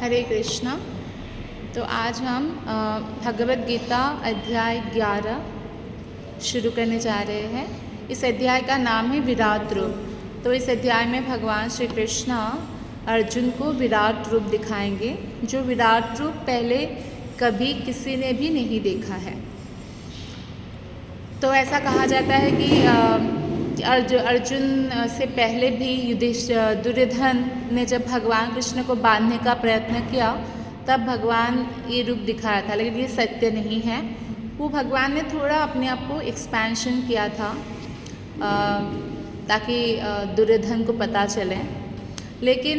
हरे कृष्णा। तो आज हम भगवद गीता अध्याय 11 शुरू करने जा रहे हैं। इस अध्याय का नाम है विराट रूप। तो इस अध्याय में भगवान श्री कृष्ण अर्जुन को विराट रूप दिखाएंगे, जो विराट रूप पहले कभी किसी ने भी नहीं देखा है। तो ऐसा कहा जाता है कि अर्जुन से पहले भी दुर्योधन ने जब भगवान कृष्ण को बांधने का प्रयत्न किया तब भगवान ये रूप दिखाया था, लेकिन ये सत्य नहीं है। वो भगवान ने थोड़ा अपने आप को एक्सपेंशन किया था ताकि दुर्योधन को पता चले, लेकिन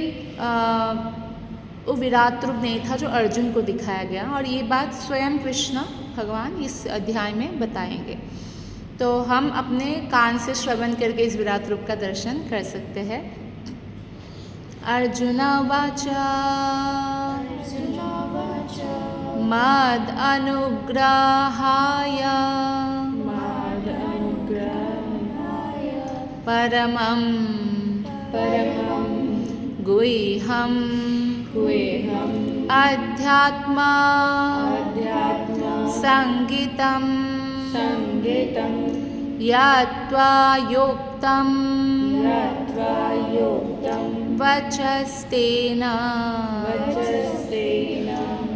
वो विराट रूप नहीं था जो अर्जुन को दिखाया गया। और ये बात स्वयं कृष्ण भगवान इस अध्याय में बताएंगे। तो हम अपने कान से श्रवण करके इस विराट रूप का दर्शन कर सकते हैं। अर्जुना वाचा मद अनुग्रहाय परमं गुह्यं अध्यात्म संगीतं यत्त्वा योक्तं वचस्तेन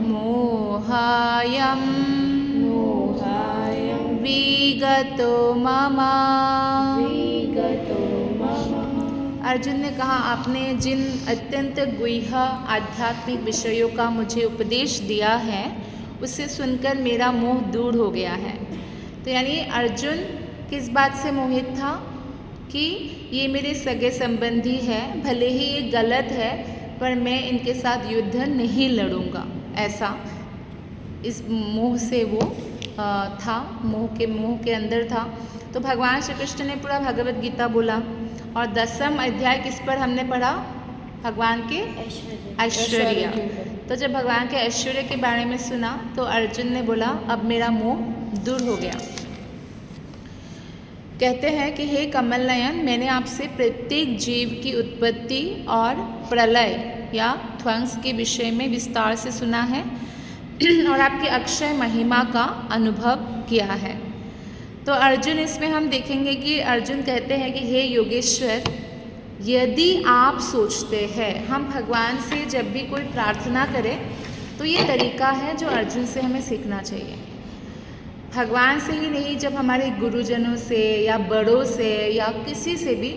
मोहायं विगतो मम। अर्जुन ने कहा, आपने जिन अत्यंत गुह्य आध्यात्मिक विषयों का मुझे उपदेश दिया है उसे सुनकर मेरा मोह दूर हो गया है। तो यानी अर्जुन किस बात से मोहित था कि ये मेरे सगे संबंधी है, भले ही ये गलत है पर मैं इनके साथ युद्ध नहीं लड़ूंगा, ऐसा इस मोह से वो था, मोह के अंदर था। तो भगवान श्री कृष्ण ने पूरा भगवद गीता बोला और 10वां अध्याय किस पर हमने पढ़ा? भगवान के ऐश्वर्य। तो जब भगवान के ऐश्वर्य के बारे में सुना तो अर्जुन ने बोला, अब मेरा मोह दूर हो गया। कहते हैं कि हे कमल नयन, मैंने आपसे प्रत्येक जीव की उत्पत्ति और प्रलय या ध्वंस के विषय में विस्तार से सुना है और आपकी अक्षय महिमा का अनुभव किया है। तो अर्जुन, इसमें हम देखेंगे कि अर्जुन कहते हैं कि हे योगेश्वर, यदि आप सोचते हैं, हम भगवान से जब भी कोई प्रार्थना करें तो ये तरीका है जो अर्जुन से हमें सीखना चाहिए। भगवान से ही नहीं, जब हमारे गुरुजनों से या बड़ों से या किसी से भी,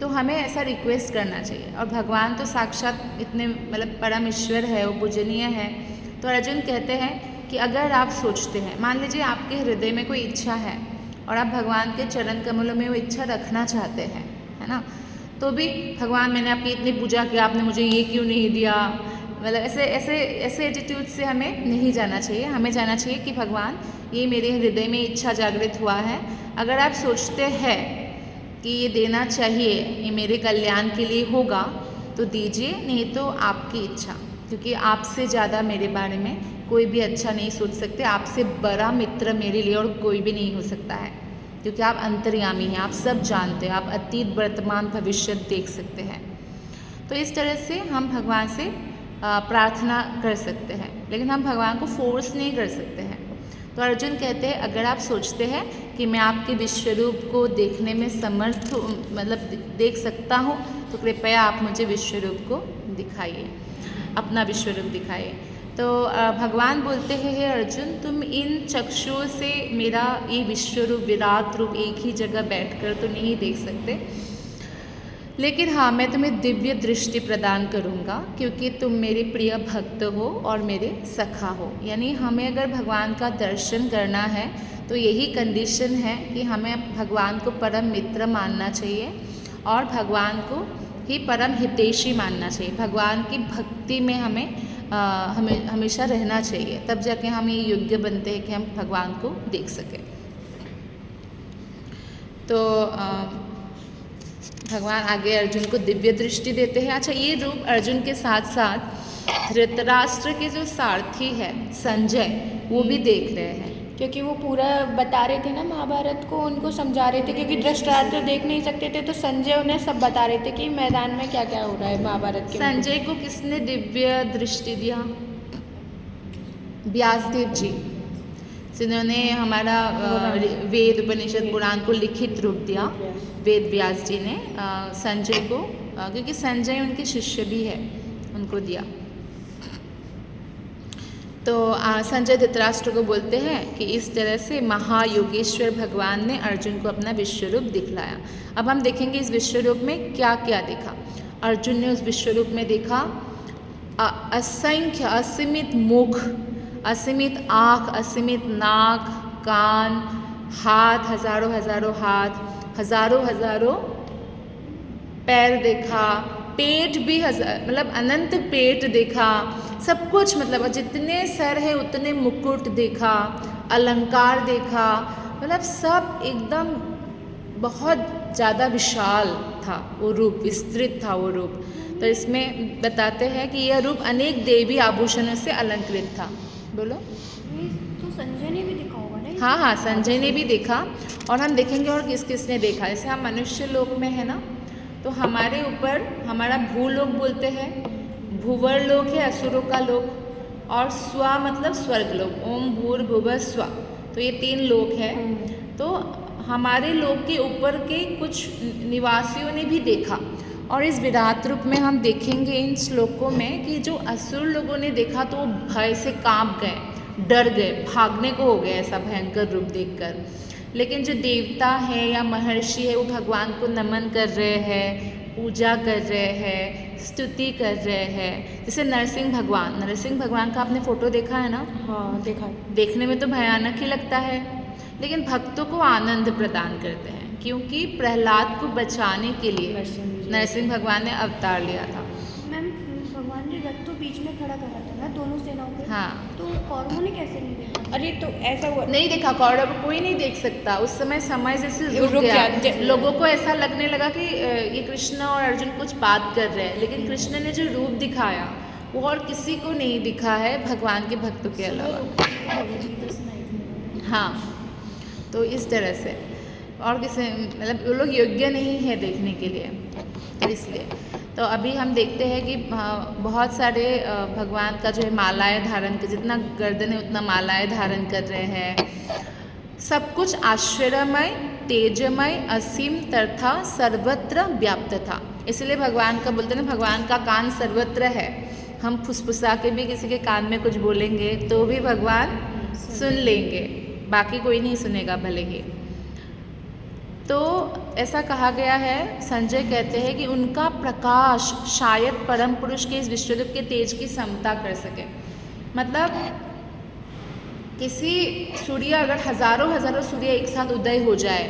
तो हमें ऐसा रिक्वेस्ट करना चाहिए। और भगवान तो साक्षात इतने परम ईश्वर है, वो पूजनीय है। तो अर्जुन कहते हैं कि अगर आप सोचते हैं, मान लीजिए आपके हृदय में कोई इच्छा है और आप भगवान के चरण कमलों में वो इच्छा रखना चाहते हैं, है ना, तो भी भगवान, मैंने आपकी इतनी पूजा की, आपने मुझे ये क्यों नहीं दिया, ऐसे एटीट्यूड से हमें नहीं जाना चाहिए। हमें जाना चाहिए कि भगवान, ये मेरे हृदय में इच्छा जागृत हुआ है, अगर आप सोचते हैं कि ये देना चाहिए, ये मेरे कल्याण के लिए होगा तो दीजिए, नहीं तो आपकी इच्छा, क्योंकि आपसे ज़्यादा मेरे बारे में कोई भी अच्छा नहीं सोच सकते। आपसे बड़ा मित्र मेरे लिए और कोई भी नहीं हो सकता है, क्योंकि आप अंतर्यामी हैं, आप सब जानते हैं, आप अतीत वर्तमान भविष्य देख सकते हैं। तो इस तरह से हम भगवान से प्रार्थना कर सकते हैं, लेकिन हम भगवान को फोर्स नहीं कर सकते हैं। तो अर्जुन कहते हैं, अगर आप सोचते हैं कि मैं आपके विश्वरूप को देखने में समर्थ देख सकता हूँ, तो कृपया आप मुझे विश्वरूप को दिखाइए, अपना विश्वरूप दिखाइए। तो भगवान बोलते हैं, हे अर्जुन, तुम इन चक्षुओं से मेरा ये विश्वरूप, विराट रूप एक ही जगह बैठकर तो नहीं देख सकते, लेकिन हाँ, मैं तुम्हें दिव्य दृष्टि प्रदान करूँगा, क्योंकि तुम मेरे प्रिय भक्त हो और मेरे सखा हो। यानी हमें अगर भगवान का दर्शन करना है तो यही कंडीशन है कि हमें भगवान को परम मित्र मानना चाहिए और भगवान को ही परम हितैषी मानना चाहिए। भगवान की भक्ति में हमें हमेशा रहना चाहिए, तब जाके हम ये योग्य बनते हैं कि हम भगवान को देख सकें। तो भगवान आगे अर्जुन को दिव्य दृष्टि देते हैं। अच्छा, ये रूप अर्जुन के साथ साथ धृतराष्ट्र के जो सारथी है संजय, वो भी देख रहे हैं। क्योंकि वो पूरा बता रहे थे ना महाभारत को, उनको समझा रहे थे, क्योंकि धृतराष्ट्र देख नहीं सकते थे, तो संजय उन्हें सब बता रहे थे कि मैदान में क्या क्या हो रहा है महाभारत के। संजय को किसने दिव्य दृष्टि दिया? व्यासदेव जी, जिन्होंने हमारा वेद उपनिषद पुराण को लिखित रूप दिया। वेद व्यास जी ने संजय को, क्योंकि संजय उनके शिष्य भी है, उनको दिया। तो संजय धृतराष्ट्र को बोलते हैं कि इस तरह से महायोगेश्वर भगवान ने अर्जुन को अपना विश्वरूप दिखलाया। अब हम देखेंगे इस विश्वरूप में क्या क्या देखा। अर्जुन ने उस विश्वरूप में देखा असंख्य, असीमित मुख, असीमित आँख, असीमित नाक, कान, हाथ, हजारों हजारों हाथ, हजारों हजारों पैर देखा, पेट भी मतलब अनंत पेट देखा, सब कुछ, मतलब जितने सर है उतने मुकुट देखा, अलंकार देखा, मतलब सब एकदम बहुत ज़्यादा विशाल था वो रूप, विस्तृत था वो रूप। तो इसमें बताते हैं कि यह रूप अनेक देवी आभूषणों से अलंकृत था। बोलो। तो संजय ने भी देखा होगा ना? हाँ हाँ, संजय ने भी देखा, और हम देखेंगे और किस किस ने देखा। जैसे हम मनुष्य लोक में है ना, तो हमारे ऊपर हमारा भूलोक बोलते हैं, भूवर लोक है असुरों का लोक, और स्व मतलब स्वर्ग लोक, ओम भूर्भुवः स्व, तो ये 3 लोक है। तो हमारे लोक के ऊपर के कुछ निवासियों ने भी देखा, और इस विराट रूप में हम देखेंगे इन श्लोकों में कि जो असुर लोगों ने देखा तो वो भय से कांप गए, डर गए, भागने को हो गए ऐसा भयंकर रूप देखकर। लेकिन जो देवता है या महर्षि है वो भगवान को नमन कर रहे हैं, पूजा कर रहे हैं, स्तुति कर रहे हैं। जैसे नरसिंह भगवान का आपने फोटो देखा है ना? हाँ देखा। देखने में तो भयानक ही लगता है, लेकिन भक्तों को आनंद प्रदान करते हैं, क्योंकि प्रहलाद को बचाने के लिए नरसिंह भगवान ने अवतार लिया था। मैम, भगवान ने रथ तो बीच में खड़ा करा था ना दोनों सेनाओं के। हाँ, तो कौरवों ने कैसे नहीं देखा? अरे तो ऐसा हुआ नहीं देखा, कौरव कोई नहीं देख सकता। उस समय जैसे रुक गया, लोगों को ऐसा लगने लगा कि ये कृष्ण और अर्जुन कुछ बात कर रहे हैं, लेकिन कृष्ण ने जो रूप दिखाया वो और किसी को नहीं दिखा है भगवान के भक्तों के अलावा। हाँ, तो इस तरह से, और किसी मतलब वो लोग योग्य नहीं है देखने के लिए, तो इसलिए। तो अभी हम देखते हैं कि बहुत सारे भगवान का जो है मालाएं धारण कर, जितना गर्दन है उतना मालाएं धारण कर रहे हैं। सब कुछ आश्चर्यमय, तेजमय, असीम तथा सर्वत्र व्याप्त था। इसलिए भगवान का बोलते हैं ना, भगवान का कान सर्वत्र है। हम फुसफुसा के भी किसी के कान में कुछ बोलेंगे तो भी भगवान सुन लेंगे, बाकी कोई नहीं सुनेगा भले ही। तो ऐसा कहा गया है, संजय कहते हैं कि उनका प्रकाश शायद परम पुरुष के इस विश्वरूप के तेज की समता कर सके। मतलब किसी सूर्य, अगर हजारों सूर्य एक साथ उदय हो जाए,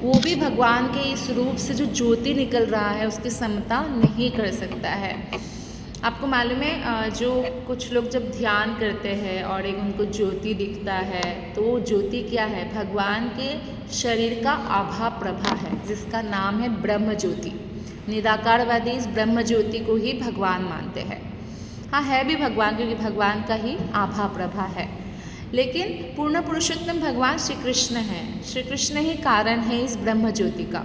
वो भी भगवान के इस रूप से जो ज्योति निकल रहा है उसकी समता नहीं कर सकता है। आपको मालूम है, जो कुछ लोग जब ध्यान करते हैं और एक उनको ज्योति दिखता है, तो वो ज्योति क्या है? भगवान के शरीर का आभा प्रभा है, जिसका नाम है ब्रह्म ज्योति। निराकारवादी इस ब्रह्म ज्योति को ही भगवान मानते हैं। हाँ, है भी भगवान, क्योंकि भगवान का ही आभा प्रभा है, लेकिन पूर्ण पुरुषोत्तम भगवान श्री कृष्ण हैं। श्री कृष्ण ही कारण है इस ब्रह्म ज्योति का।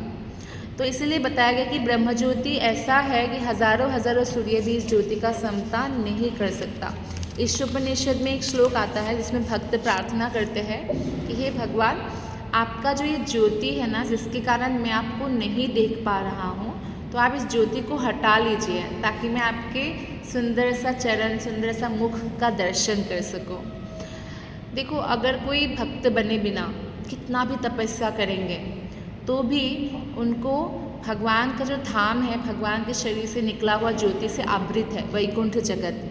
तो इसलिए बताया गया कि ब्रह्म ज्योति ऐसा है कि हजारों सूर्य भी इस ज्योति का समता नहीं कर सकता। इस उपनिषद में एक श्लोक आता है जिसमें भक्त प्रार्थना करते हैं कि हे भगवान, आपका जो ये ज्योति है ना, जिसके कारण मैं आपको नहीं देख पा रहा हूँ, तो आप इस ज्योति को हटा लीजिए ताकि मैं आपके सुंदर सा चरण, सुंदर सा मुख का दर्शन कर सकूँ। देखो, अगर कोई भक्त बने बिना कितना भी तपस्या करेंगे तो भी उनको भगवान का जो धाम है, भगवान के शरीर से निकला हुआ ज्योति से आवृत है वैकुंठ जगत,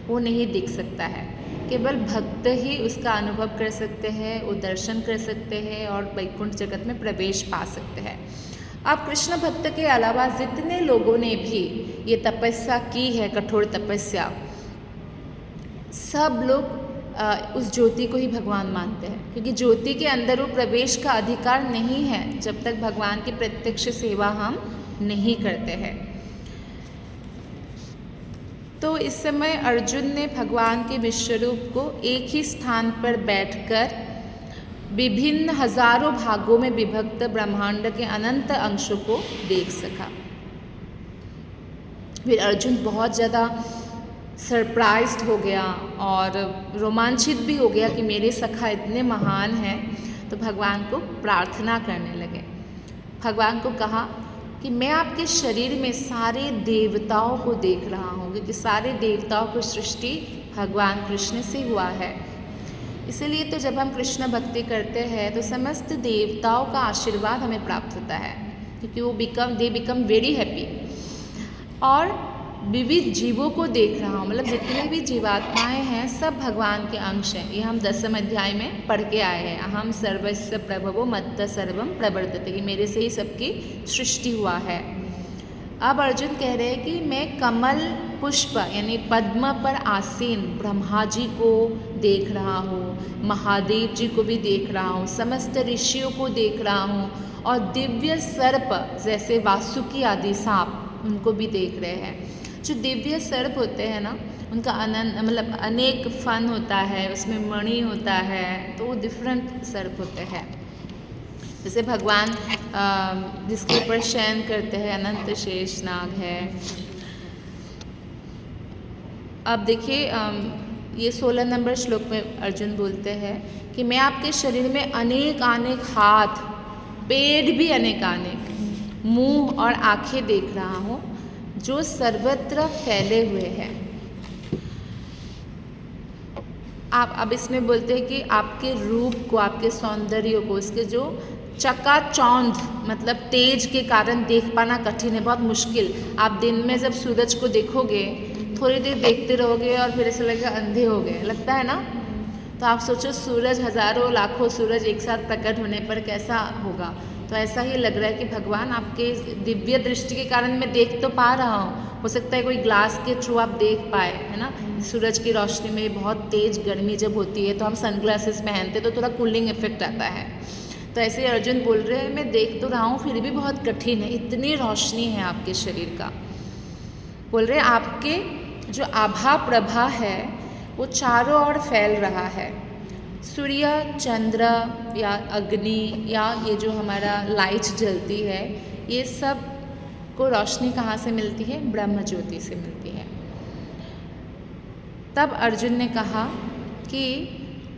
वो नहीं दिख सकता है। केवल भक्त ही उसका अनुभव कर सकते हैं, वो दर्शन कर सकते हैं और वैकुंठ जगत में प्रवेश पा सकते हैं। अब कृष्ण भक्त के अलावा जितने लोगों ने भी ये तपस्या की है, कठोर तपस्या, सब लोग उस ज्योति को ही भगवान मानते हैं, क्योंकि ज्योति के अंदर वो प्रवेश का अधिकार नहीं है जब तक भगवान की प्रत्यक्ष सेवा हम नहीं करते हैं। तो इस समय अर्जुन ने भगवान के विश्वरूप को एक ही स्थान पर बैठकर विभिन्न हजारों भागों में विभक्त ब्रह्मांड के अनंत अंशों को देख सका। फिर अर्जुन बहुत ज़्यादा सरप्राइज्ड हो गया और रोमांचित भी हो गया कि मेरे सखा इतने महान हैं। तो भगवान को प्रार्थना करने लगे। भगवान को कहा कि मैं आपके शरीर में सारे देवताओं को देख रहा हूँ, क्योंकि सारे देवताओं की सृष्टि भगवान कृष्ण से हुआ है। इसीलिए तो जब हम कृष्ण भक्ति करते हैं तो समस्त देवताओं का आशीर्वाद हमें प्राप्त होता है, क्योंकि वो दे बिकम वेरी हैप्पी। और विविध जीवों को देख रहा हूँ, मतलब जितने भी जीवात्माएं हैं सब भगवान के अंश हैं। ये हम 10वें अध्याय में पढ़ के आए हैं। अहम सर्वस्य प्रभवो मत्त सर्वम प्रवर्तते, कि मेरे से ही सबकी सृष्टि हुआ है। अब अर्जुन कह रहे हैं कि मैं कमल पुष्प यानी पद्म पर आसीन ब्रह्मा जी को देख रहा हूँ, महादेव जी को भी देख रहा हूँ, समस्त ऋषियों को देख रहा हूँ, और दिव्य सर्प जैसे वासुकी आदि सांप उनको भी देख रहे हैं। जो दिव्य सर्प होते हैं ना, उनका मतलब अनेक फन होता है, उसमें मणि होता है, तो वो डिफरेंट सर्प होते हैं। जैसे भगवान जिसके ऊपर शयन करते हैं अनंत शेष नाग है। अब देखिए ये 16 नंबर श्लोक में अर्जुन बोलते हैं कि मैं आपके शरीर में अनेक हाथ, पेड़ भी अनेक, मुंह और आंखें देख रहा हूँ जो सर्वत्र फैले हुए हैं। आप अब इसमें बोलते हैं कि आपके रूप को, आपके सौंदर्य को, इसके जो चकाचौंध मतलब तेज के कारण देख पाना कठिन है, बहुत मुश्किल। आप दिन में जब सूरज को देखोगे थोड़ी देर देखते रहोगे और फिर ऐसा लगेगा अंधे हो गए, लगता है ना। तो आप सोचो सूरज, हजारों लाखों सूरज एक साथ प्रकट होने पर कैसा होगा। तो ऐसा ही लग रहा है कि भगवान आपके दिव्य दृष्टि के कारण मैं देख तो पा रहा हूँ। हो सकता है कोई ग्लास के थ्रू आप देख पाए, है ना। सूरज की रोशनी में बहुत तेज़ गर्मी जब होती है तो हम सनग्लासेस पहनते तो थोड़ा कूलिंग इफेक्ट आता है। तो ऐसे अर्जुन बोल रहे हैं मैं देख तो रहा हूँ फिर भी बहुत कठिन है, इतनी रोशनी है आपके शरीर का। बोल रहे आपके जो आभा प्रभा है वो चारों ओर फैल रहा है। सूर्य, चंद्र या अग्नि या ये जो हमारा लाइट जलती है, ये सब को रोशनी कहाँ से मिलती है? ब्रह्म ज्योति से मिलती है। तब अर्जुन ने कहा कि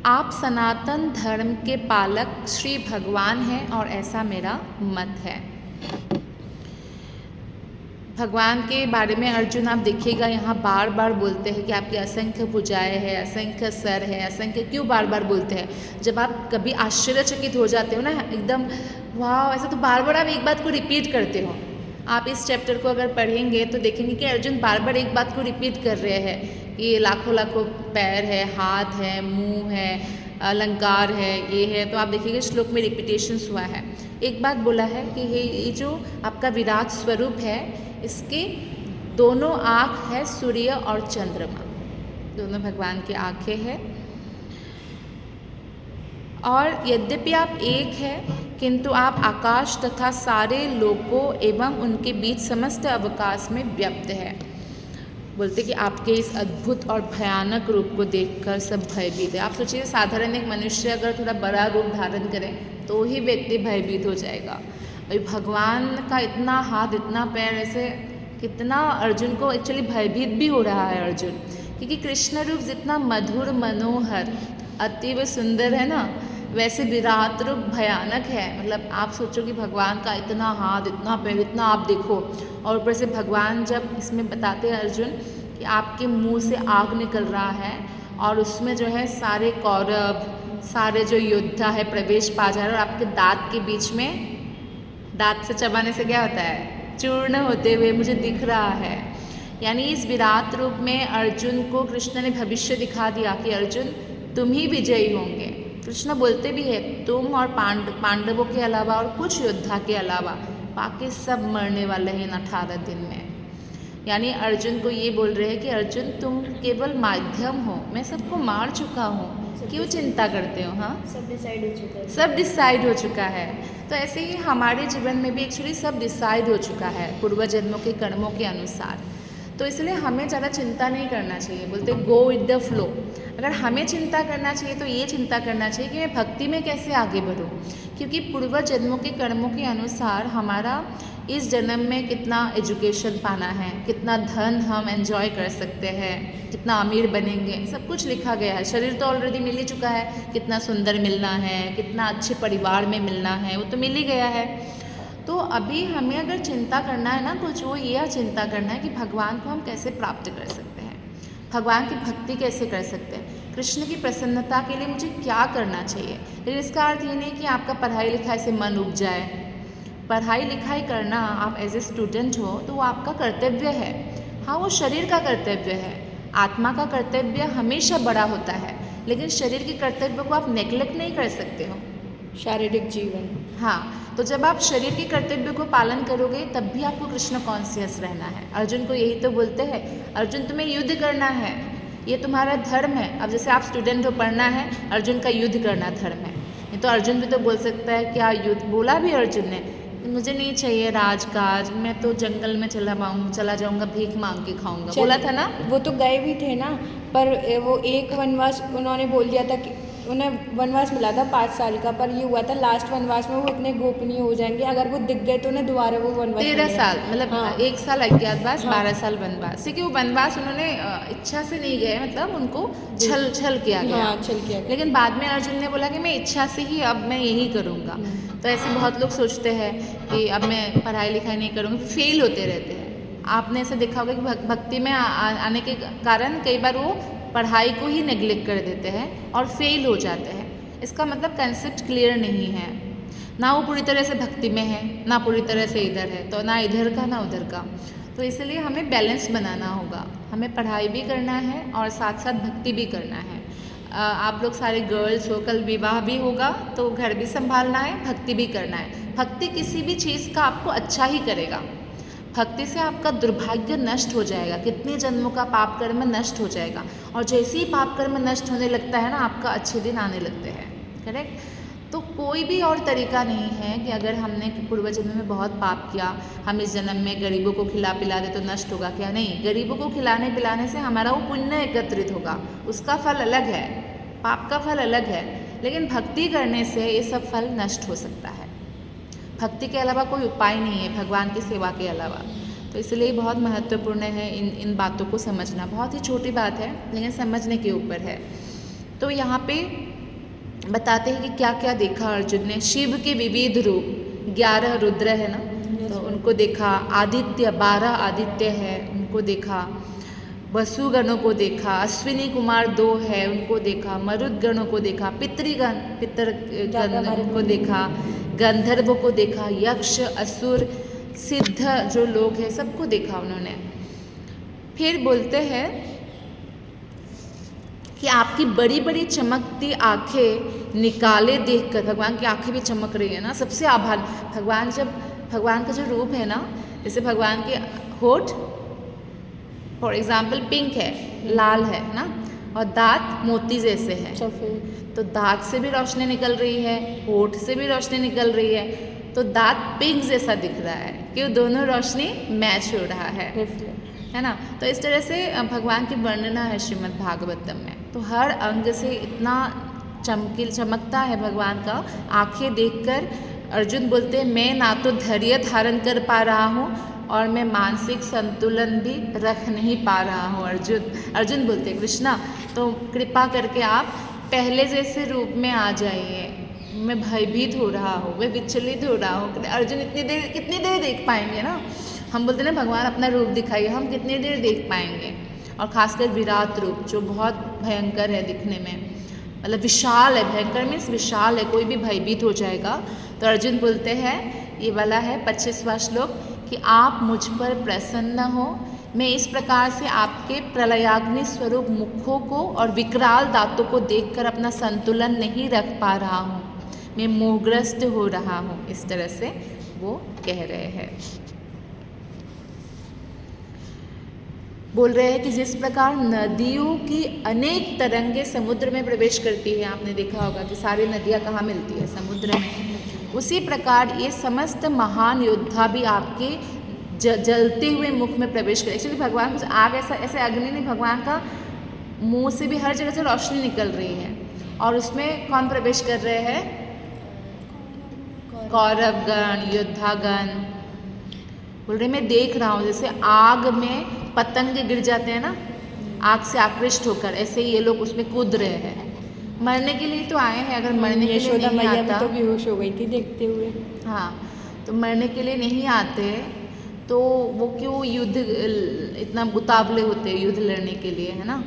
आप सनातन धर्म के पालक श्री भगवान हैं और ऐसा मेरा मत है। भगवान के बारे में अर्जुन आप देखिएगा यहाँ बार बार बोलते हैं कि आपकी असंख्य भुजाएं हैं, असंख्य सर है, असंख्य। क्यों बार बार बोलते हैं? जब आप कभी आश्चर्यचकित हो जाते हो ना एकदम, वाह, ऐसा तो बार बार आप एक बात को रिपीट करते हो। आप इस चैप्टर को अगर पढ़ेंगे तो देखेंगे कि अर्जुन बार बार एक बात को रिपीट कर रहे हैं। ये लाखों लाखों पैर है, हाथ है, मुंह है, अलंकार है, ये है। तो आप देखिएगा श्लोक में रिपीटेशंस हुआ है। एक बात बोला है कि ये जो आपका विराट स्वरूप है, इसके दोनों आँख है सूर्य और चंद्रमा, दोनों भगवान की आँखें हैं। और यद्यपि आप एक हैं किंतु आप आकाश तथा सारे लोकों एवं उनके बीच समस्त अवकाश में व्याप्त है। बोलते कि आपके इस अद्भुत और भयानक रूप को देखकर सब भयभीत है। आप सोचिए साधारण एक मनुष्य अगर थोड़ा बड़ा रूप धारण करे तो ही व्यक्ति भयभीत हो जाएगा। और भगवान का इतना हाथ, इतना पैर, ऐसे कितना अर्जुन को एक्चुअली भयभीत भी हो रहा है अर्जुन, क्योंकि कृष्ण रूप जितना मधुर, मनोहर, अतीव सुंदर है ना, वैसे विराट रूप भयानक है। मतलब आप सोचो कि भगवान का इतना हाथ, इतना पैर, इतना आप देखो। और ऊपर से भगवान जब इसमें बताते हैं अर्जुन कि आपके मुंह से आग निकल रहा है और उसमें जो है सारे कौरव, सारे जो योद्धा है प्रवेश पा जा रहे हैं, और आपके दांत के बीच में, दांत से चबाने से क्या होता है? चूर्ण होते हुए मुझे दिख रहा है। यानी इस विराट रूप में अर्जुन को कृष्ण ने भविष्य दिखा दिया कि अर्जुन तुम ही विजयी होंगे। कृष्ण बोलते भी है तुम और पांडवों के अलावा और कुछ योद्धा के अलावा बाकी सब मरने वाले हैं इन 18 दिन में। यानी अर्जुन को ये बोल रहे हैं कि अर्जुन तुम केवल माध्यम हो, मैं सबको मार चुका हूँ, क्यों चिंता करते हो? हाँ, सब डिसाइड हो चुका है। सब डिसाइड हो चुका है। तो ऐसे ही हमारे जीवन में भी एक्चुअली सब डिसाइड हो चुका है पूर्व जन्मों के कर्मों के अनुसार। तो इसलिए हमें ज़्यादा चिंता नहीं करना चाहिए। बोलते गो विद द फ्लो। अगर हमें चिंता करना चाहिए तो ये चिंता करना चाहिए कि मैं भक्ति में कैसे आगे बढ़ूँ, क्योंकि पूर्व जन्मों के कर्मों के अनुसार हमारा इस जन्म में कितना एजुकेशन पाना है, कितना धन हम एंजॉय कर सकते हैं, कितना अमीर बनेंगे, सब कुछ लिखा गया है। शरीर तो ऑलरेडी मिल ही चुका है, कितना सुंदर मिलना है, कितना अच्छे परिवार में मिलना है, वो तो मिल ही गया है। तो अभी हमें अगर चिंता करना है ना, कुछ वो यह चिंता करना है कि भगवान को हम कैसे प्राप्त कर सकते हैं, भगवान की भक्ति कैसे कर सकते हैं, कृष्ण की प्रसन्नता के लिए मुझे क्या करना चाहिए। लेकिन इसका अर्थ ये नहीं कि आपका पढ़ाई लिखाई से मन उब जाए। पढ़ाई लिखाई करना आप एज ए स्टूडेंट हो तो वो आपका कर्तव्य है। हाँ, वो शरीर का कर्तव्य है, आत्मा का कर्तव्य हमेशा बड़ा होता है, लेकिन शरीर के कर्तव्य को आप नेग्लेक्ट नहीं कर सकते हो। शारीरिक जीवन। हाँ, तो जब आप शरीर के कर्तव्य को पालन करोगे तब भी आपको कृष्ण कॉन्शियस रहना है। अर्जुन को यही तो बोलते हैं, अर्जुन तुम्हें युद्ध करना है, ये तुम्हारा धर्म है। अब जैसे आप स्टूडेंट हो, पढ़ना है, अर्जुन का युद्ध करना धर्म है। नहीं तो अर्जुन भी तो बोल सकता है क्या युद्ध, बोला भी अर्जुन ने, मुझे नहीं चाहिए राजकाज, मैं तो जंगल में चला जाऊंगा, भीख मांग के खाऊंगा, बोला था ना। वो तो गए भी थे ना, पर वो एक वनवास उन्होंने बोल दिया था कि उन्हें वनवास मिला था 5 साल का, पर ये हुआ था लास्ट वनवास में वो इतने गोपनीय हो जाएंगे, अगर वो दिख गए तो उन्हें दोबारा वो वनवास 13 साल, मतलब हाँ। 1 साल अज्ञातवास, 12 साल वनवास। क्योंकि वो वनवास उन्होंने इच्छा से नहीं गए, मतलब उनको छल किया गया। हाँ, छल किया गया। लेकिन बाद में अर्जुन ने बोला कि मैं इच्छा से ही अब मैं यही करूँगा। तो ऐसे बहुत लोग सोचते हैं कि अब मैं पढ़ाई लिखाई नहीं करूँगी, फेल होते रहते हैं। आपने ऐसा देखा होगा कि भक्ति में आने के कारण कई बार वो पढ़ाई को ही नेग्लेक्ट कर देते हैं और फेल हो जाते हैं। इसका मतलब कंसेप्ट क्लियर नहीं है, ना वो पूरी तरह से भक्ति में है, ना पूरी तरह से इधर है, तो ना इधर का ना उधर का। तो इसलिए हमें बैलेंस बनाना होगा, हमें पढ़ाई भी करना है और साथ साथ भक्ति भी करना है। आप लोग सारे गर्ल्स हो, कल विवाह भी होगा तो घर भी संभालना है, भक्ति भी करना है। भक्ति किसी भी चीज़ का आपको अच्छा ही करेगा। भक्ति से आपका दुर्भाग्य नष्ट हो जाएगा, कितने जन्मों का पाप कर्म नष्ट हो जाएगा, और जैसे ही पाप कर्म नष्ट होने लगता है ना, आपका अच्छे दिन आने लगते हैं। करेक्ट। तो कोई भी और तरीका नहीं है कि अगर हमने पूर्व जन्म में बहुत पाप किया, हम इस जन्म में गरीबों को खिला पिला दे तो नष्ट होगा क्या? नहीं, गरीबों को खिलाने पिलाने से हमारा वो पुण्य एकत्रित होगा, उसका फल अलग है, पाप का फल अलग है। लेकिन भक्ति करने से ये सब फल नष्ट हो सकता है। भक्ति के अलावा कोई उपाय नहीं है, भगवान की सेवा के अलावा। तो इसलिए बहुत महत्वपूर्ण है इन बातों को समझना। बहुत ही छोटी बात है लेकिन समझने के ऊपर है। तो यहाँ पे बताते हैं कि क्या क्या देखा अर्जुन ने। शिव के विविध रूप, 11 रुद्र है ना, तो उनको देखा। आदित्य, 12 आदित्य है, उनको देखा। वसुगणों को देखा। अश्विनी कुमार 2 है, उनको देखा। मरुदगणों को देखा। पितृगण उनको देखा। गंधर्वों को देखा। यक्ष, असुर, सिद्ध जो लोग हैं सबको देखा उन्होंने। फिर बोलते हैं कि आपकी बड़ी बड़ी चमकती आंखें निकाले देखकर, भगवान की आंखें भी चमक रही है ना, सबसे आभार। भगवान का जो रूप है ना, जैसे भगवान के होठ फॉर एग्जाम्पल पिंक है, लाल है ना, और दांत मोती जैसे है, तो दांत से भी रोशनी निकल रही है, होठ से भी रोशनी निकल रही है, तो दांत पिंक जैसा दिख रहा है कि वो रोशनी मैच हो रहा है ना। तो इस तरह से भगवान की वर्णना है श्रीमद् भागवतम में। तो हर अंग से इतना चमकता है भगवान का। आंखें देखकर अर्जुन बोलते हैं मैं ना तो धैर्य धारण कर पा रहा हूँ और मैं मानसिक संतुलन भी रख नहीं पा रहा हूँ। अर्जुन बोलते हैं कृष्णा, तो कृपा करके आप पहले जैसे रूप में आ जाइए, मैं भयभीत हो रहा हूँ, मैं विचलित हो रहा हूँ। अर्जुन कितनी देर देख पाएंगे ना। हम बोलते हैं ना भगवान अपना रूप दिखाइए, हम कितनी देर देख पाएंगे। और खासकर विराट रूप जो बहुत भयंकर है दिखने में, मतलब विशाल है। भयंकर मीन्स विशाल है, कोई भी भयभीत हो जाएगा। तो अर्जुन बोलते हैं, ये वाला है 25वां श्लोक, कि आप मुझ पर प्रसन्न हो। मैं इस प्रकार से आपके प्रलयाग्नि स्वरूप मुखों को और विकराल दांतों को देखकर अपना संतुलन नहीं रख पा रहा हूँ, मैं मोहग्रस्त हो रहा हूँ। इस तरह से वो कह रहे हैं। बोल रहे हैं कि जिस प्रकार नदियों की अनेक तरंगें समुद्र में प्रवेश करती है, आपने देखा होगा कि सारी नदियाँ कहाँ मिलती है, समुद्र में। उसी प्रकार ये समस्त महान योद्धा भी आपके जलते हुए मुख में प्रवेश करे। एक्चुअली भगवान कुछ आग ऐसे अग्नि नहीं, भगवान का मुंह से भी हर जगह से रोशनी निकल रही है और उसमें कौन प्रवेश कर रहे हैं? कौरवगण, योद्धागण। बोल रहे मैं देख रहा हूँ जैसे आग में पतंग गिर जाते हैं ना, आग से आकृष्ट होकर, ऐसे ही ये लोग उसमें कूद रहे हैं। मरने के लिए तो आए हैं, अगर मरने के लिए नहीं आता तो बेहोश हो गई थी देखते हुए। हाँ, तो मरने के लिए नहीं आते तो वो क्यों युद्ध इतना उतावले होते हैं युद्ध लड़ने के लिए, है ना।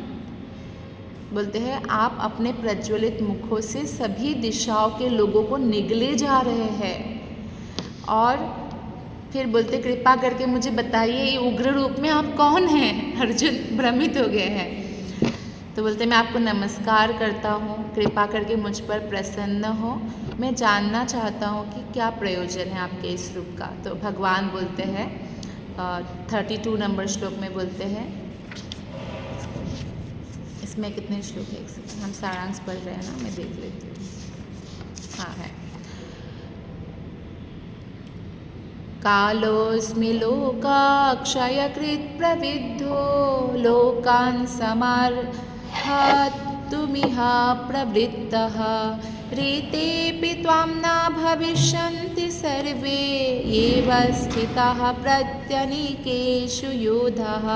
बोलते हैं आप अपने प्रज्वलित मुखों से सभी दिशाओं के लोगों को निगले जा रहे हैं। और फिर बोलते कृपा करके मुझे बताइए ये उग्र रूप में आप कौन हैं? अर्जुन भ्रमित हो गए हैं। तो बोलते मैं आपको नमस्कार करता हूँ, कृपा करके मुझ पर प्रसन्न हो, मैं जानना चाहता हूँ कि क्या प्रयोजन है आपके इस रूप का। तो भगवान बोलते हैं 32 नंबर श्लोक में बोलते हैं, इसमें कितने श्लोक है? एक सेकंड, हम सारांश पढ़ रहे हैं ना, मैं देख लेती हूँ। हाँ है, कालोऽस्मि लोकाक्षयकृत् प्रविद्धो लोकान् समार्हतुमिह प्रवृत्तः ऋतेऽपि त्वां न भविष्यन्ति सर्वे एव स्थिताः प्रत्यनीकेषु योधाः।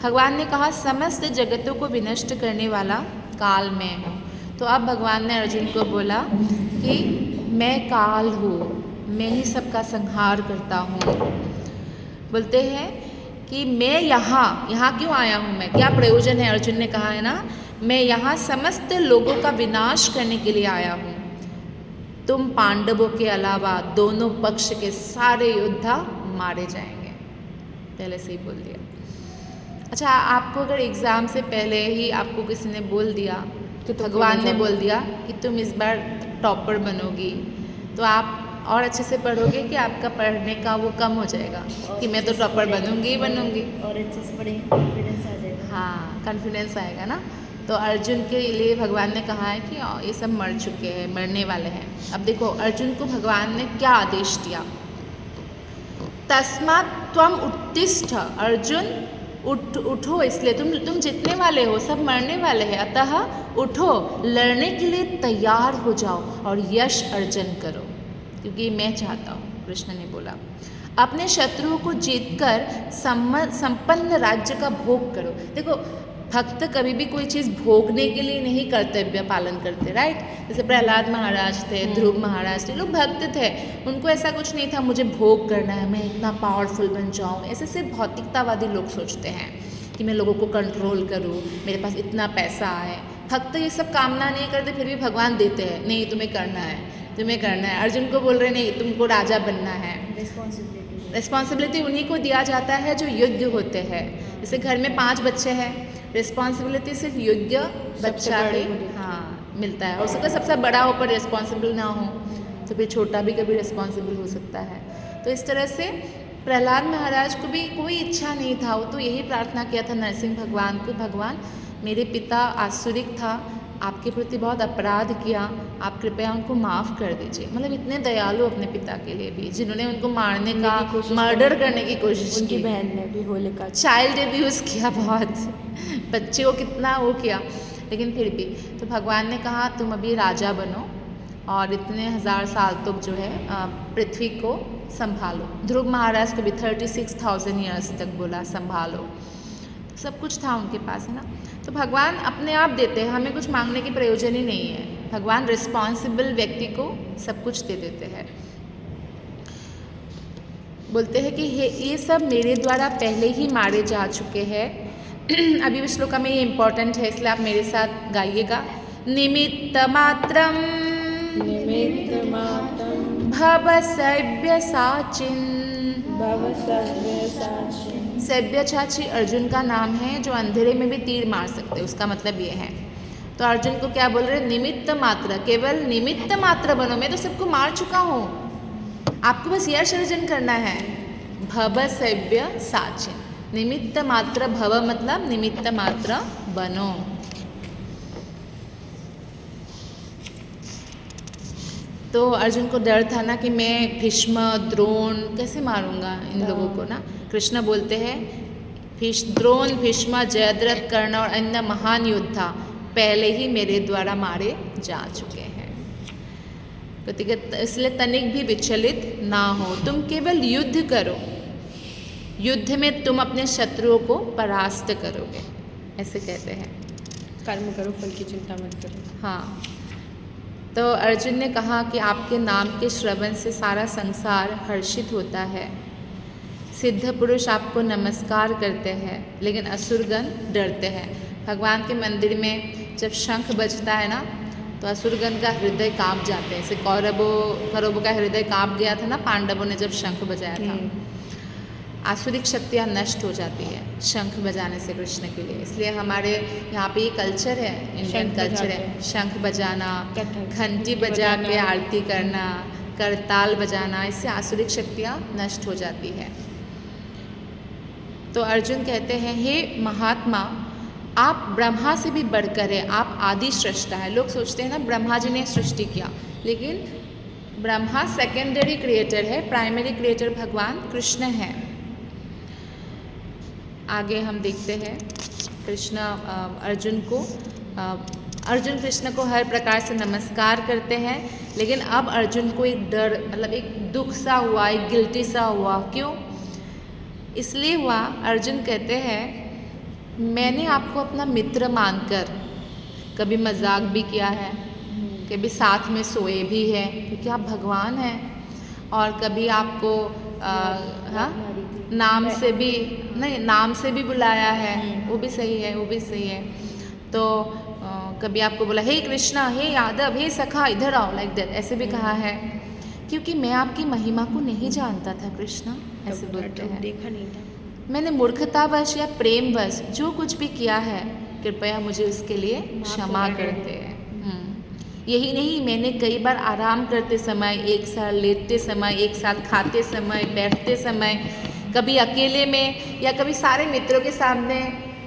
भगवान ने कहा समस्त जगतों को विनष्ट करने वाला काल मैं हूँ। तो अब भगवान ने अर्जुन को बोला कि मैं काल हूँ, मैं ही सबका संहार करता हूँ। बोलते हैं कि मैं यहाँ क्यों आया हूँ, मैं क्या प्रयोजन है? अर्जुन ने कहा है ना, मैं यहाँ समस्त लोगों का विनाश करने के लिए आया हूँ। तुम पांडवों के अलावा दोनों पक्ष के सारे योद्धा मारे जाएंगे, पहले से ही बोल दिया। अच्छा, आपको अगर एग्ज़ाम से पहले ही आपको किसी ने बोल दिया, तो भगवान ने बोल दिया कि तुम इस बार टॉपर बनोगी, तो आप और अच्छे से पढ़ोगे कि आपका पढ़ने का वो कम हो जाएगा कि मैं तो टॉपर बनूंगी ही बनूंगी, और अच्छे से पढ़ेंगे, कॉन्फिडेंस आ जाएगा। हाँ, कॉन्फिडेंस आएगा ना। तो अर्जुन के लिए भगवान ने कहा है कि ये सब मर चुके हैं, मरने वाले हैं। अब देखो अर्जुन को भगवान ने क्या आदेश दिया, तस्मात् त्वम उत्तिष्ठ, अर्जुन उठो, इसलिए तुम जीतने वाले हो, सब मरने वाले हैं, अतः उठो, लड़ने के लिए तैयार हो जाओ और यश अर्जन करो, क्योंकि मैं चाहता हूँ। कृष्ण ने बोला अपने शत्रुओं को जीतकर संपन्न राज्य का भोग करो। देखो भक्त कभी भी कोई चीज़ भोगने के लिए नहीं कर्तव्य पालन करते, राइट। जैसे प्रहलाद महाराज थे, ध्रुव महाराज थे, लोग भक्त थे, उनको ऐसा कुछ नहीं था मुझे भोग करना है, मैं इतना पावरफुल बन जाऊँ। ऐसे सिर्फ भौतिकतावादी लोग सोचते हैं कि मैं लोगों को कंट्रोल करूँ, मेरे पास इतना पैसा आए। भक्त ये सब कामना नहीं करते, फिर भी भगवान देते हैं, नहीं तुम्हें करना है, तुम्हें करना है। अर्जुन को बोल रहे नहीं तुमको राजा बनना है। रिस्पॉन्सिबिलिटी उन्हीं को दिया जाता है जो योग्य होते हैं। जैसे घर में 5 बच्चे हैं, रिस्पॉन्सिबिलिटी सिर्फ योग्य बच्चा ही मिलता है, और उसका सबसे बड़ा ऊपर रिस्पॉन्सिबल ना हो तो फिर छोटा भी कभी रिस्पॉन्सिबल हो सकता है। तो इस तरह से प्रहलाद महाराज को भी कोई इच्छा नहीं था, वो तो यही प्रार्थना किया था नरसिंह भगवान को, भगवान मेरे पिता आसुरिक था, आपके प्रति बहुत अपराध किया, आप कृपया उनको माफ़ कर दीजिए। मतलब इतने दयालु अपने पिता के लिए भी, जिन्होंने उनको मारने का, मर्डर करने की कोशिश की। उनकी बहन ने भी होलिका चाइल्ड एब्यूज़ किया, बहुत बच्चे को कितना वो किया, लेकिन फिर भी तो भगवान ने कहा तुम अभी राजा बनो और इतने 1000 साल तक जो है पृथ्वी को संभालो। ध्रुव महाराज को भी 36,000 ईयर्स तक बोला संभालो, सब कुछ था उनके पास, है ना। तो भगवान अपने आप देते हैं, हमें कुछ मांगने की प्रयोजन ही नहीं है। भगवान रिस्पॉन्सिबल व्यक्ति को सब कुछ दे देते हैं। बोलते हैं कि ये सब मेरे द्वारा पहले ही मारे जा चुके हैं। अभी भी श्लोका में ये इम्पोर्टेंट है, इसलिए आप मेरे साथ गाइएगा। निमित्त मात्रम भव सव्यसाचिन्। सव्यसाची अर्जुन का नाम है जो अंधेरे में भी तीर मार सकते, उसका मतलब ये है। तो अर्जुन को क्या बोल रहे हैं, निमित्त मात्र, केवल निमित्त मात्र बनो, मैं तो सबको मार चुका हूँ, आपको बस यश अर्जन करना है। भव सव्यसाचिन्, निमित्त मात्र, भव मतलब निमित्त मात्र बनो। तो अर्जुन को डर था ना कि मैं भीष्म द्रोण कैसे मारूंगा इन लोगों को ना। कृष्ण बोलते हैं द्रोण भीष्म जयद्रथ कर्ण और अन्य महान योद्धा पहले ही मेरे द्वारा मारे जा चुके हैं। इसलिए तनिक भी विचलित ना हो, तुम केवल युद्ध करो, युद्ध में तुम अपने शत्रुओं को परास्त करोगे, ऐसे कहते हैं। कर्म करो फल की चिंता मत करो। हाँ, तो अर्जुन ने कहा कि आपके नाम के श्रवण से सारा संसार हर्षित होता है। सिद्ध पुरुष आपको नमस्कार करते हैं, लेकिन असुरगण डरते हैं। भगवान के मंदिर में जब शंख बजता है ना, तो असुरगण का हृदय कांप जाते हैं। जैसे कौरवों का हृदय कांप गया था ना पांडवों ने जब शंख बजाया था। आसुरिक शक्तियाँ नष्ट हो जाती है शंख बजाने से कृष्ण के लिए। इसलिए हमारे यहाँ पे ये कल्चर है, इंडियन कल्चर है, शंख बजाना, घंटी बजा के आरती करना, करताल बजाना, इससे आसुरिक शक्तियाँ नष्ट हो जाती है। तो अर्जुन कहते हैं, हे महात्मा, आप ब्रह्मा से भी बढ़कर है, आप आदि सृष्टा है। लोग सोचते हैं ना ब्रह्मा जी ने सृष्टि किया, लेकिन ब्रह्मा सेकेंडरी क्रिएटर है, प्राइमरी क्रिएटर भगवान कृष्ण है। आगे हम देखते हैं अर्जुन कृष्ण को हर प्रकार से नमस्कार करते हैं, लेकिन अब अर्जुन को एक डर, मतलब एक दुख सा हुआ, एक गिल्टी सा हुआ। क्यों? इसलिए हुआ, अर्जुन कहते हैं मैंने आपको अपना मित्र मानकर कभी मजाक भी किया है, कभी साथ में सोए भी हैं क्योंकि आप भगवान हैं, और कभी आपको नाम से भी बुलाया है, वो भी सही है। तो कभी आपको बोला हे कृष्णा, हे यादव, हे सखा, इधर आओ, लाइक दैट, ऐसे भी कहा है, क्योंकि मैं आपकी महिमा को नहीं जानता था कृष्णा, ऐसे बोलते हैं। देखा नहीं था। मैंने मूर्खतावश या प्रेमवश जो कुछ भी किया है, कृपया मुझे उसके लिए क्षमा करते हैं। यही नहीं, मैंने कई बार आराम करते समय, एक साथ लेटते समय, एक साथ खाते समय, बैठते समय, कभी अकेले में या कभी सारे मित्रों के सामने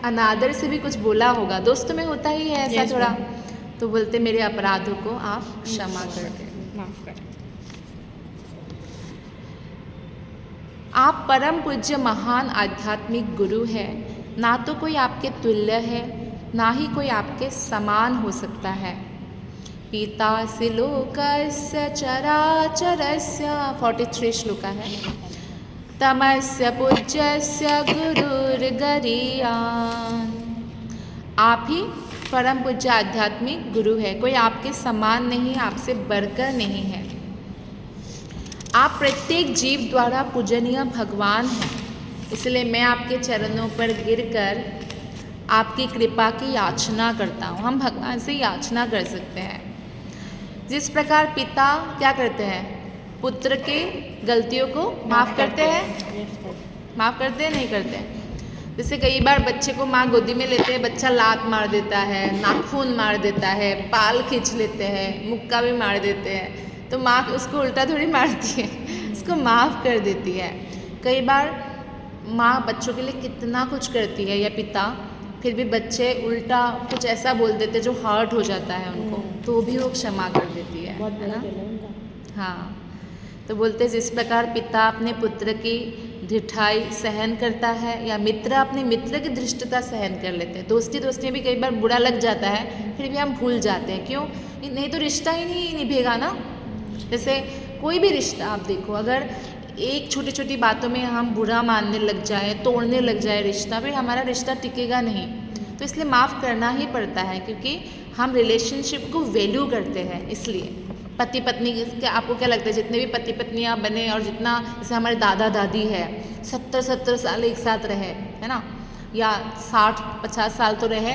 अनादर से भी कुछ बोला होगा। दोस्तों में होता ही है ऐसा थोड़ा। तो बोलते मेरे अपराधों को आप क्षमा कर दें, माफ कर। आप परम पूज्य महान आध्यात्मिक गुरु हैं, ना तो कोई आपके तुल्य है, ना ही कोई आपके समान हो सकता है। पितासि लोकस्य चराचरस्य 43 श्लोक है। तमस्य पूज्यस्य गुरुर्गरीयान्, आप ही परम पूज्य आध्यात्मिक गुरु है, कोई आपके समान नहीं, आपसे बढ़कर नहीं है। आप प्रत्येक जीव द्वारा पूजनीय भगवान हैं, इसलिए मैं आपके चरणों पर गिरकर आपकी कृपा की याचना करता हूँ। हम भगवान से याचना कर सकते हैं। जिस प्रकार पिता क्या करते हैं, पुत्र के गलतियों को माफ़ करते हैं, माफ़ करते हैं, नहीं करते हैं। जैसे कई बार बच्चे को माँ गोदी में लेते हैं, बच्चा लात मार देता है, नाखून मार देता है, बाल खींच लेते हैं, मुक्का भी मार देते हैं, तो माँ उसको उल्टा थोड़ी मारती है, उसको माफ़ कर देती है। कई बार माँ बच्चों के लिए कितना कुछ करती है या पिता, फिर भी बच्चे उल्टा कुछ ऐसा बोल देते जो हर्ट हो जाता है उनको, तो भी वो क्षमा कर देती है ना। हाँ, तो बोलते जिस प्रकार पिता अपने पुत्र की ढिठाई सहन करता है, या मित्र अपने मित्र की धृष्टता सहन कर लेते हैं। दोस्ती में भी कई बार बुरा लग जाता है, फिर भी हम भूल जाते हैं। क्यों? नहीं तो रिश्ता ही नहीं निभेगा ना। जैसे कोई भी रिश्ता आप देखो, अगर एक छोटी छोटी बातों में हम बुरा मानने लग जाए, तोड़ने लग जाए रिश्ता, फिर हमारा रिश्ता टिकेगा नहीं। तो इसलिए माफ़ करना ही पड़ता है, क्योंकि हम रिलेशनशिप को वैल्यू करते हैं। इसलिए पति पत्नी के, आपको क्या लगता है जितने भी पति पत्नियाँ बने, और जितना जैसे हमारे दादा दादी है 70 साल एक साथ रहे, है ना, या 60-50 साल तो रहे,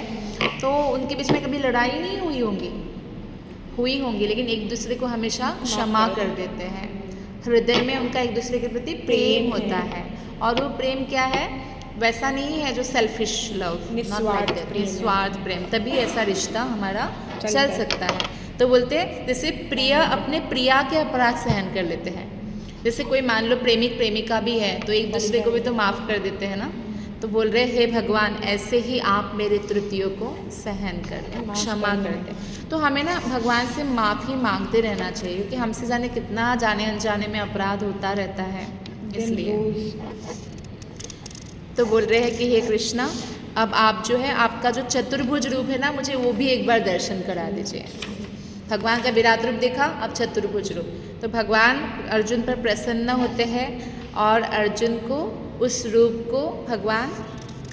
तो उनके बीच में कभी लड़ाई नहीं हुई होंगी, लेकिन एक दूसरे को हमेशा क्षमा कर देते हैं। हृदय में उनका एक दूसरे के प्रति प्रेम होता है, और वो प्रेम क्या है, वैसा नहीं है जो सेल्फिश लव, निस्वार्थ प्रेम, तभी ऐसा रिश्ता हमारा चल सकता है। तो बोलते हैं जैसे प्रिय अपने प्रिया के अपराध सहन कर लेते हैं। जैसे कोई मान लो प्रेमिक प्रेमिका भी है, तो एक दूसरे को भी तो माफ़ कर देते हैं ना। तो बोल रहे हे भगवान ऐसे ही आप मेरे त्रुटियों को सहन कर लें, क्षमा कर दें। तो हमें ना भगवान से माफ़ी मांगते रहना चाहिए क्योंकि हमसे जाने कितना जाने अनजाने में अपराध होता रहता है, इसलिए। तो बोल रहे हैं कि हे कृष्णा, अब आप जो है आपका जो चतुर्भुज रूप है ना, मुझे वो भी एक बार दर्शन करा दीजिए। भगवान का विराट रूप देखा, अब चतुर्भुज रूप। तो भगवान अर्जुन पर प्रसन्न होते हैं और अर्जुन को उस रूप को भगवान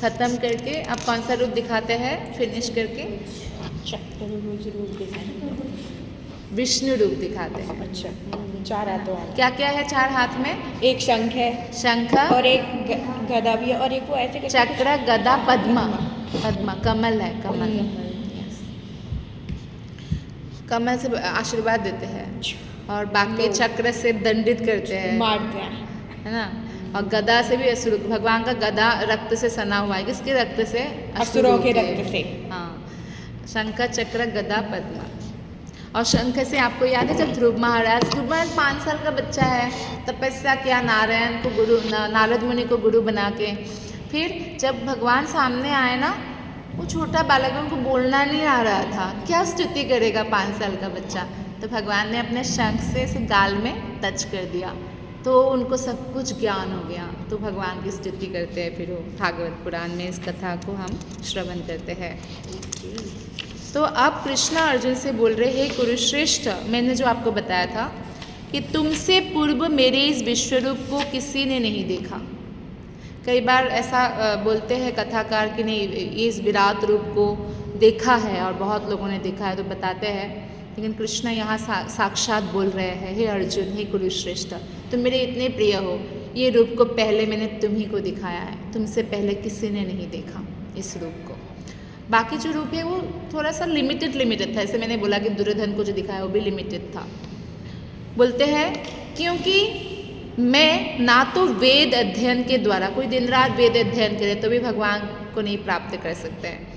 ख़त्म करके अब कौन सा रूप दिखाते हैं फिनिश करके? चतुर्भुज रूप दिखाएंगे, विष्णु रूप दिखाते हैं। अच्छा, 4 हाथों वाला। क्या क्या है 4 हाथ में? एक शंख है, शंख और एक गदा भी है, और एक वो ऐसे करके चक्र, गदा, पद्मा। पद्मा कमल है, कमल। Yes. कमल से आशीर्वाद देते हैं और बाकी चक्र से दंडित करते हैं, मारते हैं, है ना। और गदा से भी असुर, भगवान का गदा रक्त से सना हुआ है। किसके रक्त से? असुरों के रक्त से। हाँ, शंख, चक्र, गदा, पद्मा। और शंख से आपको याद है जब ध्रुव महाराज 5 साल का बच्चा है, तपस्या किया नारायण को गुरु, नारद मुनि को गुरु बना के। फिर जब भगवान सामने आए ना, वो छोटा बालक उनको बोलना नहीं आ रहा था, क्या स्तुति करेगा 5 साल का बच्चा। तो भगवान ने अपने शंख से इसे गाल में टच कर दिया, तो उनको सब कुछ ज्ञान हो गया। तो भगवान की स्तुति करते हैं, फिर वो भागवत पुराण में इस कथा को हम श्रवण करते हैं। तो अब कृष्ण अर्जुन से बोल रहे हे कुरुश्रेष्ठ, मैंने जो आपको बताया था कि तुमसे पूर्व मेरे इस विश्वरूप को किसी ने नहीं देखा। कई बार ऐसा बोलते हैं कथाकार कि नहीं, इस विराट रूप को देखा है और बहुत लोगों ने देखा है, तो बताते हैं। लेकिन कृष्ण यहाँ साक्षात बोल रहे हैं हे अर्जुन, हे कुरुश्रेष्ठ, तुम मेरे इतने प्रिय हो, ये रूप को पहले मैंने तुम ही को दिखाया है, तुमसे पहले किसी ने नहीं देखा इस रूप को। बाकी जो रूप है वो थोड़ा सा लिमिटेड था, ऐसे मैंने बोला कि दुर्योधन को जो दिखाया वो भी लिमिटेड था। बोलते हैं क्योंकि मैं ना तो वेद अध्ययन के द्वारा, कोई दिन रात वेद अध्ययन करे तो भी भगवान को नहीं प्राप्त कर सकते हैं,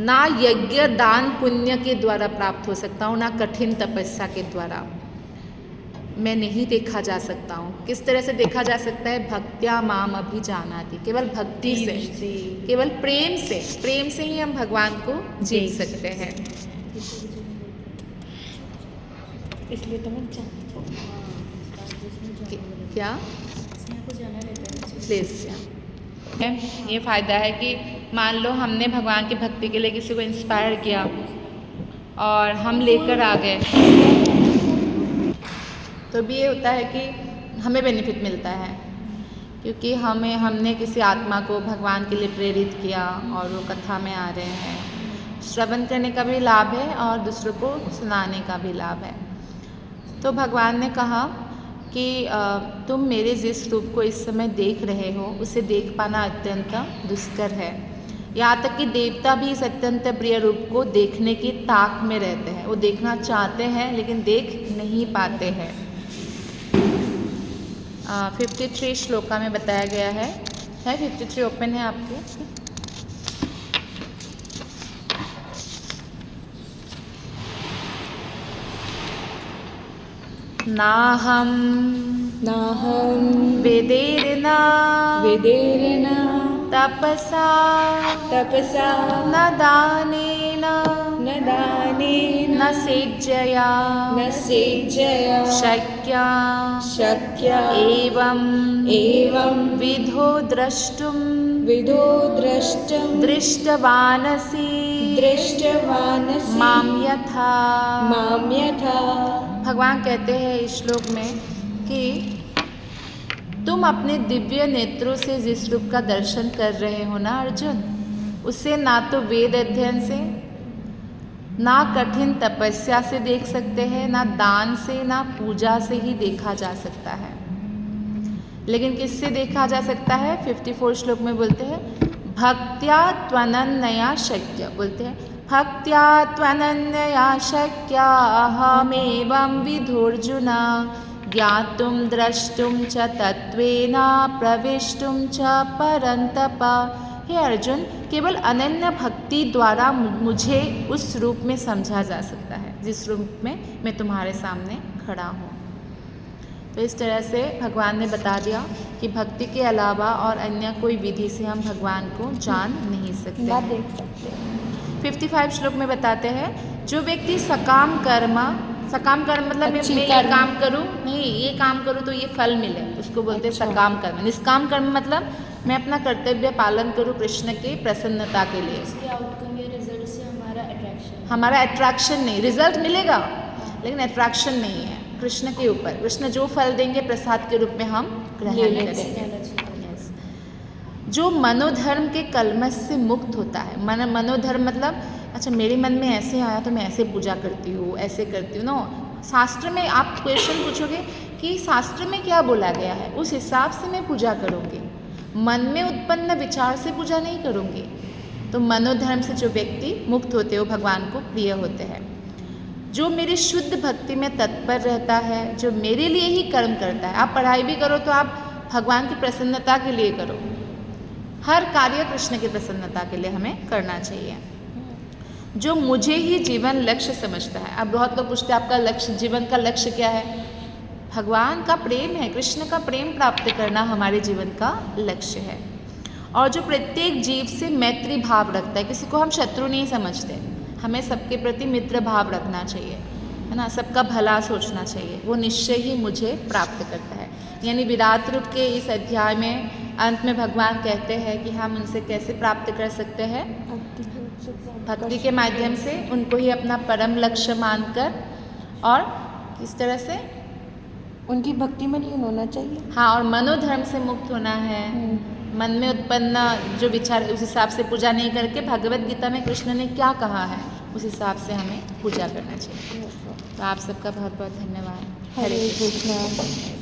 ना यज्ञ दान पुण्य के द्वारा प्राप्त हो सकता हूँ, ना कठिन तपस्या के द्वारा मैं नहीं देखा जा सकता हूँ। किस तरह से देखा जा सकता है? भक्त्या माम अभिजानाति, केवल भक्ति से, केवल प्रेम से ही हम भगवान को जीत सकते हैं। इसलिए तो मैं क्या प्लीज ये फ़ायदा है कि मान लो हमने भगवान की भक्ति के लिए किसी को इंस्पायर किया और हम लेकर आ गए, तो भी ये होता है कि हमें बेनिफिट मिलता है क्योंकि हमने किसी आत्मा को भगवान के लिए प्रेरित किया और वो कथा में आ रहे हैं। श्रवण करने का भी लाभ है और दूसरों को सुनाने का भी लाभ है। तो भगवान ने कहा कि तुम मेरे जिस रूप को इस समय देख रहे हो उसे देख पाना अत्यंत दुष्कर है। यहाँ तक कि देवता भी इस अत्यंत प्रिय रूप को देखने की ताक में रहते हैं, वो देखना चाहते हैं लेकिन देख नहीं पाते हैं। 53 श्लोका में बताया गया है 53 ओपन है आपके। नाहं वेदेर्न तपसा न दानेन न सेज्जया शक्या एवं विधो द्रष्टुम दृष्टवानसि माम यथा। भगवान कहते हैं इस श्लोक में कि तुम अपने दिव्य नेत्रों से जिस रूप का दर्शन कर रहे हो ना अर्जुन, उसे ना तो वेद अध्ययन से, ना कठिन तपस्या से देख सकते हैं, ना दान से, ना पूजा से ही देखा जा सकता है। लेकिन किससे देखा जा सकता है? 54 श्लोक में बोलते हैं भक्त्या त्वनन्या शक्य, बोलते हैं भक्त्या त्वनन्या शक्या अहमेवं विधोर्जुना ज्ञातुं द्रष्टुं च तत्त्वेन प्रवेष्टुं च परन्तप। हे अर्जुन, केवल अनन्य भक्ति द्वारा मुझे उस रूप में समझा जा सकता है जिस रूप में मैं तुम्हारे सामने खड़ा हूँ। तो इस तरह से भगवान ने बता दिया कि भक्ति के अलावा और अन्य कोई विधि से हम भगवान को जान नहीं सकते ना हैं। देख सकते हैं। 55 श्लोक में बताते हैं जो व्यक्ति सकाम कर्म मतलब मैं अच्छी ये कर्म। काम करूँ, नहीं ये काम करूँ तो ये फल मिले, उसको बोलते हैं अच्छा। सकाम कर्म। निष्काम कर्म मतलब मैं अपना कर्तव्य पालन करूँ कृष्ण के प्रसन्नता के लिए। इसके आउटकम या रिजल्ट से हमारा अट्रैक्शन हमारा अट्रैक्शन नहीं, रिजल्ट मिलेगा लेकिन अट्रैक्शन नहीं है कृष्ण के ऊपर। कृष्ण जो फल देंगे प्रसाद के रूप में हम ले ग्रहण लेते करेंगे। Yes. जो मनोधर्म के कलमश से मुक्त होता है, मनोधर्म मतलब अच्छा मेरे मन में ऐसे आया तो मैं ऐसे पूजा करती हूँ, ऐसे करती हूँ। नो, शास्त्र में आप क्वेश्चन पूछोगे कि शास्त्र में क्या बोला गया है, उस हिसाब से मैं पूजा करूँगी। मन में उत्पन्न विचार से पूजा नहीं करूँगी। तो मनोधर्म से जो व्यक्ति मुक्त होते हो भगवान को प्रिय होते हैं। जो मेरी शुद्ध भक्ति में तत्पर रहता है, जो मेरे लिए ही कर्म करता है। आप पढ़ाई भी करो तो आप भगवान की प्रसन्नता के लिए करो। हर कार्य कृष्ण की प्रसन्नता के लिए हमें करना चाहिए। जो मुझे ही जीवन लक्ष्य समझता है। अब बहुत लोग पूछते हैं आपका लक्ष्य, जीवन का लक्ष्य क्या है? भगवान का प्रेम है, कृष्ण का प्रेम प्राप्त करना हमारे जीवन का लक्ष्य है। और जो प्रत्येक जीव से मैत्री भाव रखता है, किसी को हम शत्रु नहीं समझते, हमें सबके प्रति मित्र भाव रखना चाहिए, है ना, सबका भला सोचना चाहिए, वो निश्चय ही मुझे प्राप्त करता है। यानी विराट रूप के इस अध्याय में अंत में भगवान कहते हैं कि हम उनसे कैसे प्राप्त कर सकते हैं? भक्ति के माध्यम से, उनको ही अपना परम लक्ष्य मानकर, और किस तरह से? उनकी भक्ति में लीन होना चाहिए। हाँ, और मनोधर्म से मुक्त होना है। मन में उत्पन्न जो विचार उस हिसाब से पूजा नहीं करके, भगवत गीता में कृष्ण ने क्या कहा है उस हिसाब से हमें पूजा करना चाहिए। तो आप सबका बहुत बहुत धन्यवाद। हरे कृष्णा।